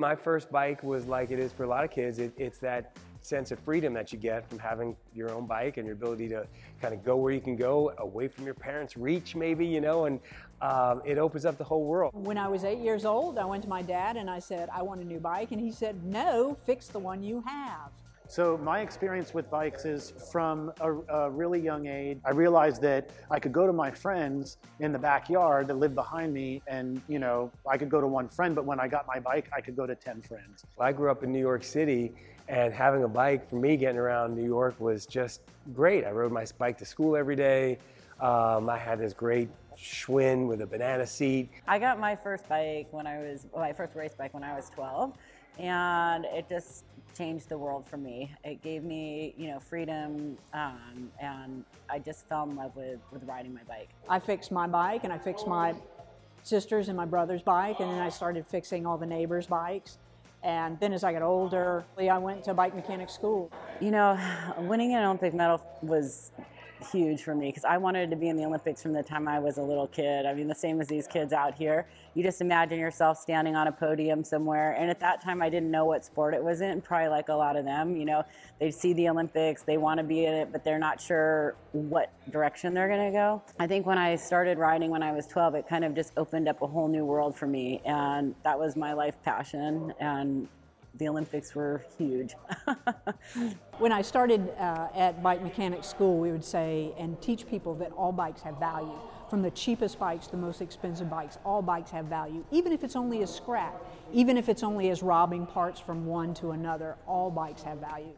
my first bike was like it is for a lot of kids. It's that sense of freedom that you get from having your own bike and your ability to kind of go where you can go, away from your parents' reach maybe, you know, and it opens up the whole world. When I was 8 years old, I went to my dad and I said, I want a new bike. And he said, no, fix the one you have. So my experience with bikes is from a really young age. I realized that I could go to my friends in the backyard that lived behind me and, you know, I could go to one friend, but when I got my bike, I could go to 10 friends. I grew up in New York City, and having a bike for me getting around New York was just great. I rode my bike to school every day. I had this great Schwinn with a banana seat. I got my first bike my first race bike when I was 12, and it just changed the world for me. It gave me, you know, freedom, and I just fell in love with riding my bike. I fixed my bike and I fixed my sister's and my brother's bike, and then I started fixing all the neighbors' bikes. And then as I got older, I went to bike mechanic school. You know, winning an Olympic medal was huge for me because I wanted to be in the Olympics from the time I was a little kid. I mean, the same as these kids out here. You just imagine yourself standing on a podium somewhere. And at that time, I didn't know what sport it was in, probably like a lot of them. You know, they see the Olympics, they want to be in it, but they're not sure what direction they're going to go. I think when I started riding when I was 12, it kind of just opened up a whole new world for me. And that was my life passion. And the Olympics were huge. When I started at bike mechanic school, we would say and teach people that all bikes have value. From the cheapest bikes to the most expensive bikes, all bikes have value. Even if it's only a scrap, even if it's only as robbing parts from one to another, all bikes have value.